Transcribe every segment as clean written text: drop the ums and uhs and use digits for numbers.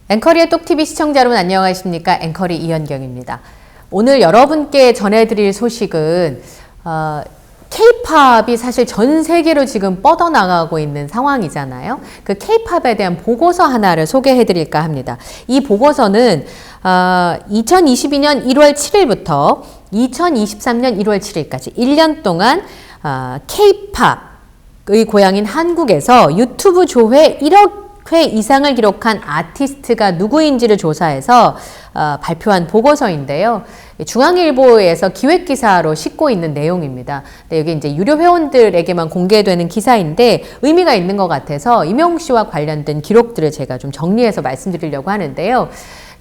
앵커리의 똑TV 시청자 여러분 안녕하십니까? 앵커리 이현경입니다. 오늘 여러분께 전해드릴 소식은 K-팝이 사실 전 세계로 지금 뻗어나가고 있는 상황이잖아요. 그 K-팝에 대한 보고서 하나를 소개해드릴까 합니다. 이 보고서는 2022년 1월 7일부터 2023년 1월 7일까지 1년 동안 K-팝의 고향인 한국에서 유튜브 조회 1억 회 이상을 기록한 아티스트가 누구인지를 조사해서 발표한 보고서인데요. 중앙일보에서 기획기사로 싣고 있는 내용입니다. 네, 여기 이제 유료 회원들에게만 공개되는 기사인데 의미가 있는 것 같아서 임영웅 씨와 관련된 기록들을 제가 좀 정리해서 말씀드리려고 하는데요.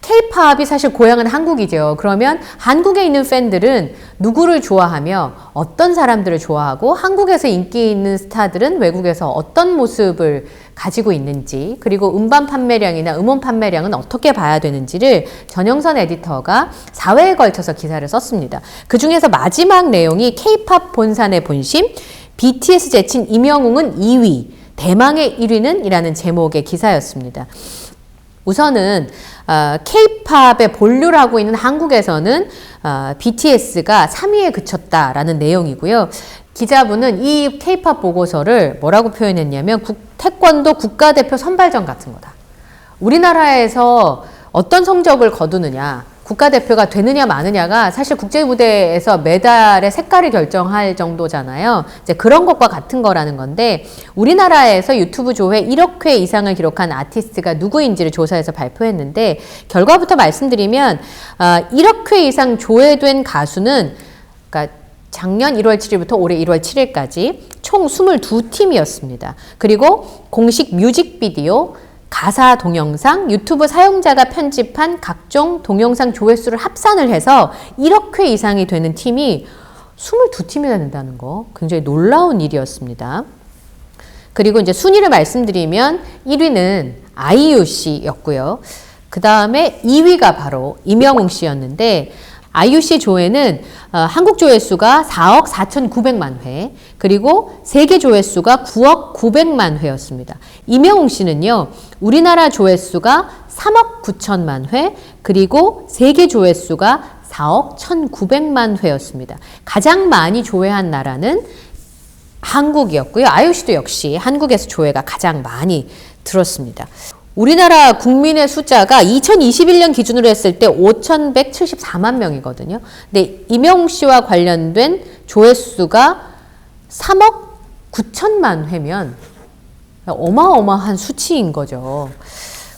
K-팝이 사실 고향은 한국이죠. 그러면 한국에 있는 팬들은 누구를 좋아하며 어떤 사람들을 좋아하고 한국에서 인기 있는 스타들은 외국에서 어떤 모습을 가지고 있는지, 그리고 음반 판매량이나 음원 판매량은 어떻게 봐야 되는지를 전영선 에디터가 4회에 걸쳐서 기사를 썼습니다. 그 중에서 마지막 내용이 K-팝 본산의 본심, BTS 제친 임영웅은 2위, 대망의 1위는? 이라는 제목의 기사였습니다. 우선은 K-팝의 본류를 하고 있는 한국에서는 BTS가 3위에 그쳤다라는 내용이고요. 기자분은 이 K-팝 보고서를 뭐라고 표현했냐면 태권도 국가대표 선발전 같은 거다. 우리나라에서 어떤 성적을 거두느냐, 국가대표가 되느냐 마느냐가 사실 국제무대에서 메달의 색깔을 결정할 정도잖아요. 이제 그런 것과 같은 거라는 건데, 우리나라에서 유튜브 조회 1억 회 이상을 기록한 아티스트가 누구인지를 조사해서 발표했는데, 결과부터 말씀드리면 1억 회 이상 조회된 가수는, 그러니까 작년 1월 7일부터 올해 1월 7일까지 총 22팀이었습니다. 그리고 공식 뮤직비디오, 가사 동영상, 유튜브 사용자가 편집한 각종 동영상 조회수를 합산을 해서 1억 회 이상이 되는 팀이 22팀이나 된다는 거 굉장히 놀라운 일이었습니다. 그리고 이제 순위를 말씀드리면 1위는 아이유 씨였고요. 그 다음에 2위가 바로 임영웅 씨였는데, 아이유 씨 조회는 한국 조회수가 4억 4,900만 회, 그리고 세계 조회수가 9억 900만 회였습니다. 임영웅 씨는요, 우리나라 조회수가 3억 9천만 회, 그리고 세계 조회수가 4억 1,900만 회였습니다. 가장 많이 조회한 나라는 한국이었고요. 아이유 씨도 역시 한국에서 조회가 가장 많이 들었습니다. 우리나라 국민의 숫자가 2021년 기준으로 했을 때 5,174만 명이거든요. 근데 임영웅 씨와 관련된 조회수가 3억 9천만 회면 어마어마한 수치인 거죠.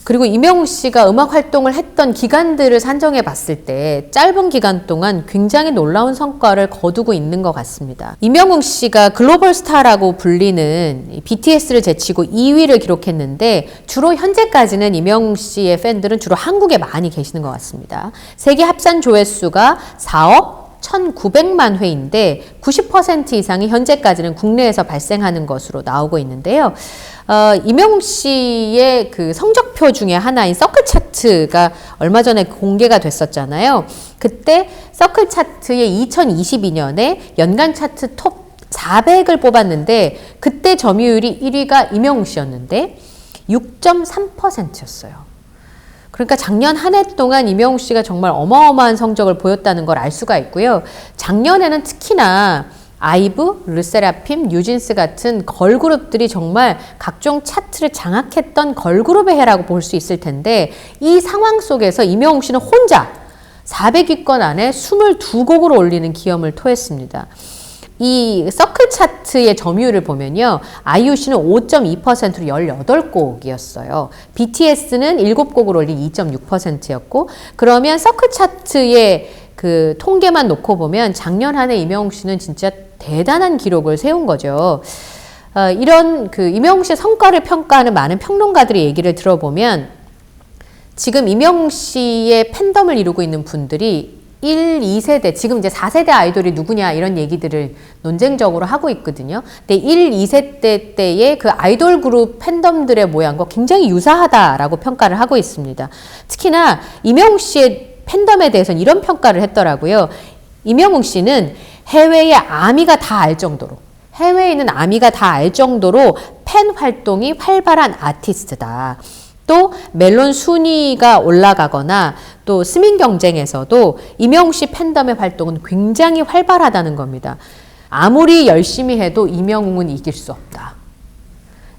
그리고 임영웅 씨가 음악 활동을 했던 기간들을 산정해 봤을 때 짧은 기간 동안 굉장히 놀라운 성과를 거두고 있는 것 같습니다. 임영웅 씨가 글로벌 스타라고 불리는 BTS를 제치고 2위를 기록했는데, 주로 현재까지는 임영웅 씨의 팬들은 주로 한국에 많이 계시는 것 같습니다. 세계 합산 조회수가 4억 1,900만 회인데 90% 이상이 현재까지는 국내에서 발생하는 것으로 나오고 있는데요. 임영웅 씨의 그 성적표 중에 하나인 서클 차트가 얼마 전에 공개가 됐었잖아요. 그때 서클 차트의 2022년에 연간 차트 톱 400을 뽑았는데, 그때 점유율이 1위가 임영웅 씨였는데 6.3%였어요. 그러니까 작년 한 해 동안 임영웅 씨가 정말 어마어마한 성적을 보였다는 걸 알 수가 있고요. 작년에는 특히나 아이브, 르세라핌, 뉴진스 같은 걸그룹들이 정말 각종 차트를 장악했던 걸그룹의 해라고 볼 수 있을 텐데, 이 상황 속에서 임영웅 씨는 혼자 400위권 안에 22곡을 올리는 기염을 토했습니다. 이 서클 차트의 점유율을 보면요, 아이유 씨는 5.2%로 18곡이었어요. BTS는 7곡을 올린 2.6%였고, 그러면 서클 차트의 그 통계만 놓고 보면 작년 한 해 임영웅 씨는 진짜 대단한 기록을 세운 거죠. 이런 그 임영웅 씨의 성과를 평가하는 많은 평론가들의 얘기를 들어보면, 지금 임영웅 씨의 팬덤을 이루고 있는 분들이 1, 2세대, 지금 이제 4세대 아이돌이 누구냐 이런 얘기들을 논쟁적으로 하고 있거든요. 근데 1, 2세대 때의 그 아이돌 그룹 팬덤들의 모양과 굉장히 유사하다라고 평가를 하고 있습니다. 특히나 임영웅 씨의 팬덤에 대해서는 이런 평가를 했더라고요. 임영웅 씨는 해외의 아미가 다 알 정도로, 해외에 있는 아미가 다 알 정도로 팬 활동이 활발한 아티스트다. 또 멜론 순위가 올라가거나 또 스밍 경쟁에서도 임영웅 씨 팬덤의 활동은 굉장히 활발하다는 겁니다. 아무리 열심히 해도 임영웅은 이길 수 없다.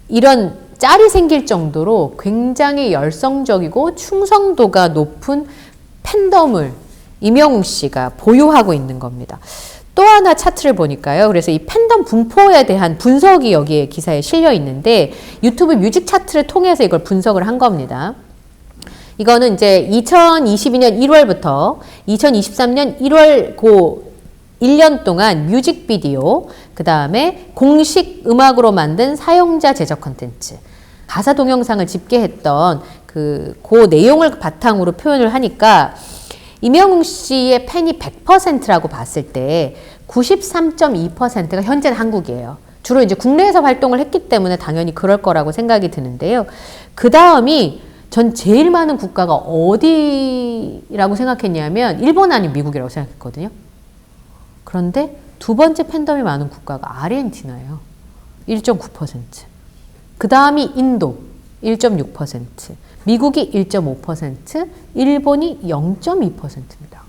이런 짤이 생길 정도로 굉장히 열성적이고 충성도가 높은 팬덤을 임영웅 씨가 보유하고 있는 겁니다. 또 하나 차트를 보니까요. 그래서 이 팬덤 분포에 대한 분석이 여기에 기사에 실려 있는데 유튜브 뮤직 차트를 통해서 이걸 분석을 한 겁니다. 이거는 이제 2022년 1월부터 2023년 1월 고 1년 동안 뮤직비디오, 그 다음에 공식 음악으로 만든 사용자 제작 콘텐츠, 가사 동영상을 집계했던 그 내용을 바탕으로 표현을 하니까 임영웅 씨의 팬이 100%라고 봤을 때 93.2%가 현재는 한국이에요. 주로 이제 국내에서 활동을 했기 때문에 당연히 그럴 거라고 생각이 드는데요. 그 다음이 전 제일 많은 국가가 어디라고 생각했냐면 일본 아니면 미국이라고 생각했거든요. 그런데 두 번째 팬덤이 많은 국가가 아르헨티나예요. 1.9%. 그 다음이 인도 1.6%. 미국이 1.5%, 일본이 0.2%입니다.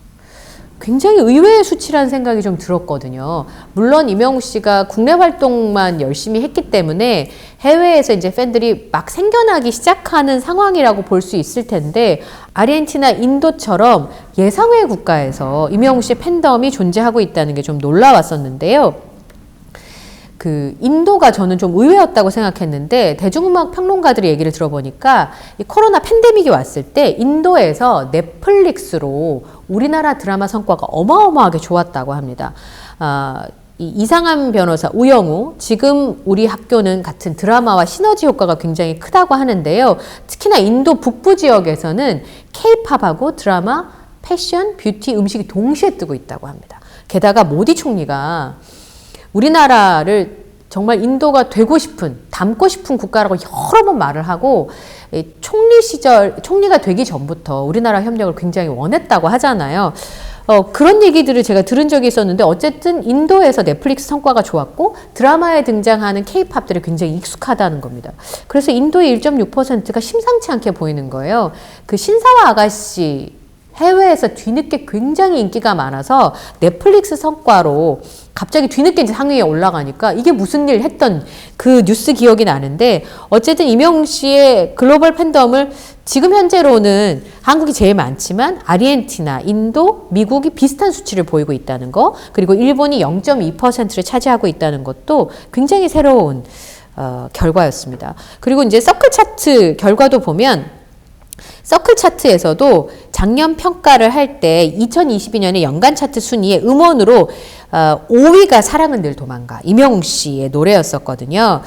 굉장히 의외의 수치라는 생각이 좀 들었거든요. 물론 임영웅 씨가 국내 활동만 열심히 했기 때문에 해외에서 이제 팬들이 막 생겨나기 시작하는 상황이라고 볼 수 있을 텐데 아르헨티나, 인도처럼 예상외 국가에서 임영웅 씨의 팬덤이 존재하고 있다는 게 좀 놀라웠었는데요. 그 인도가 저는 좀 의외였다고 생각했는데 대중음악 평론가들의 얘기를 들어보니까 이 코로나 팬데믹이 왔을 때 인도에서 넷플릭스로 우리나라 드라마 성과가 어마어마하게 좋았다고 합니다. 이 이상한 변호사 우영우, 지금 우리 학교는 같은 드라마와 시너지 효과가 굉장히 크다고 하는데요. 특히나 인도 북부 지역에서는 K-팝하고 드라마, 패션, 뷰티, 음식이 동시에 뜨고 있다고 합니다. 게다가 모디 총리가 우리나라를 정말 인도가 되고 싶은, 닮고 싶은 국가라고 여러 번 말을 하고 총리가 되기 전부터 우리나라 협력을 굉장히 원했다고 하잖아요. 그런 얘기들을 제가 들은 적이 있었는데 어쨌든 인도에서 넷플릭스 성과가 좋았고 드라마에 등장하는 K-팝들이 굉장히 익숙하다는 겁니다. 그래서 인도의 1.6%가 심상치 않게 보이는 거예요. 그 신사와 아가씨 해외에서 뒤늦게 굉장히 인기가 많아서 넷플릭스 성과로 갑자기 뒤늦게 이제 상위에 올라가니까 이게 무슨 일 했던 그 뉴스 기억이 나는데 어쨌든 임영웅 씨의 글로벌 팬덤을 지금 현재로는 한국이 제일 많지만 아르헨티나, 인도, 미국이 비슷한 수치를 보이고 있다는 거, 그리고 일본이 0.2%를 차지하고 있다는 것도 굉장히 새로운 결과였습니다. 그리고 이제 서클 차트 결과도 보면 서클 차트에서도 작년 평가를 할 때 2022년에 연간 차트 순위에 음원으로 5위가 사랑은 늘 도망가 임영웅 씨의 노래였었거든요.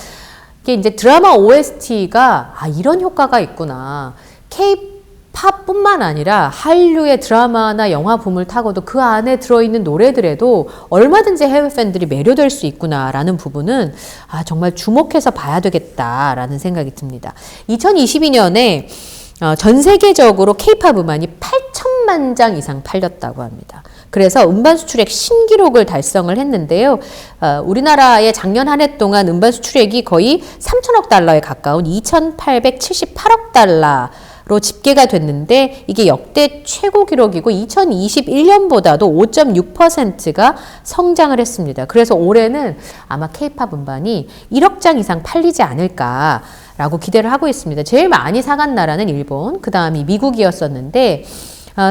이게 이제 드라마 OST가 이런 효과가 있구나. K-팝뿐만 아니라 한류의 드라마나 영화 붐을 타고도 그 안에 들어있는 노래들에도 얼마든지 해외 팬들이 매료될 수 있구나라는 부분은 정말 주목해서 봐야 되겠다라는 생각이 듭니다. 2022년에 전 세계적으로 K-팝 음반이 8천만 장 이상 팔렸다고 합니다. 그래서 음반 수출액 신기록을 달성을 했는데요. 우리나라의 작년 한 해 동안 음반 수출액이 거의 3천억 달러에 가까운 2,878억 달러로 집계가 됐는데 이게 역대 최고 기록이고 2021년보다도 5.6%가 성장을 했습니다. 그래서 올해는 아마 K-팝 음반이 1억 장 이상 팔리지 않을까 라고 기대를 하고 있습니다. 제일 많이 사간 나라는 일본, 그 다음이 미국이었었는데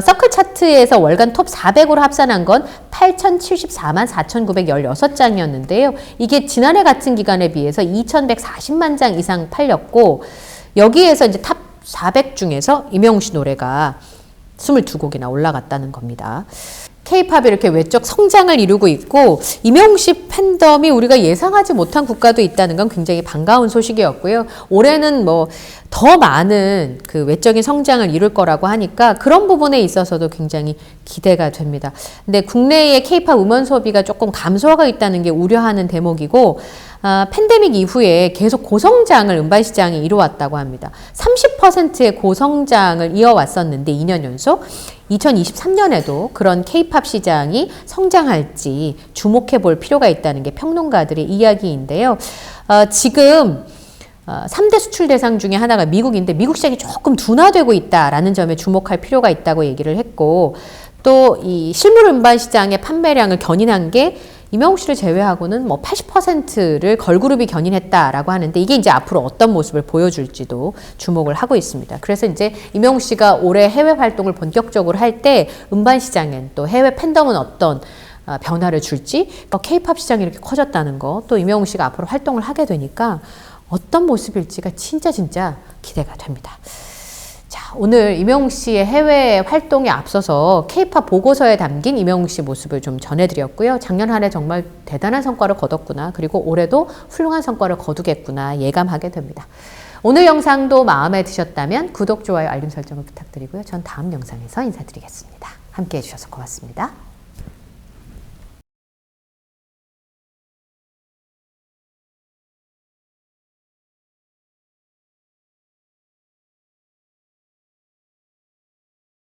서클 차트에서 월간 톱 400으로 합산한 건 8,074만 4,916장이었는데요. 이게 지난해 같은 기간에 비해서 2,140만 장 이상 팔렸고 여기에서 이제 탑 400 중에서 임영웅 씨 노래가 22곡이나 올라갔다는 겁니다. K-팝이 이렇게 외적 성장을 이루고 있고 임영웅 씨 팬덤이 우리가 예상하지 못한 국가도 있다는 건 굉장히 반가운 소식이었고요. 올해는 뭐 더 많은 그 외적인 성장을 이룰 거라고 하니까 그런 부분에 있어서도 굉장히 기대가 됩니다. 근데 국내의 K-팝 음원 소비가 조금 감소하고 있다는 게 우려하는 대목이고 팬데믹 이후에 계속 고성장을 음반 시장이 이루어왔다고 합니다. 30%의 고성장을 이어왔었는데 2년 연속 2023년에도 그런 K-팝 시장이 성장할지 주목해 볼 필요가 있다는 게 평론가들의 이야기인데요. 지금 3대 수출 대상 중에 하나가 미국인데 미국 시장이 조금 둔화되고 있다라는 점에 주목할 필요가 있다고 얘기를 했고 또 이 실물 음반 시장의 판매량을 견인한 게 이명욱 씨를 제외하고는 뭐 80%를 걸그룹이 견인했다라고 하는데 이게 이제 앞으로 어떤 모습을 보여줄지도 주목을 하고 있습니다. 그래서 이제 이명욱 씨가 올해 해외 활동을 본격적으로 할 때 음반 시장엔 또 해외 팬덤은 어떤 변화를 줄지, K-팝 시장이 이렇게 커졌다는 거, 또 이명욱 씨가 앞으로 활동을 하게 되니까 어떤 모습일지가 진짜 기대가 됩니다. 자, 오늘 이명욱 씨의 해외 활동에 앞서서 K-팝 보고서에 담긴 이명욱 씨 모습을 좀 전해드렸고요. 작년 한 해 정말 대단한 성과를 거뒀구나. 그리고 올해도 훌륭한 성과를 거두겠구나 예감하게 됩니다. 오늘 영상도 마음에 드셨다면 구독, 좋아요, 알림 설정을 부탁드리고요. 전 다음 영상에서 인사드리겠습니다. 함께 해주셔서 고맙습니다.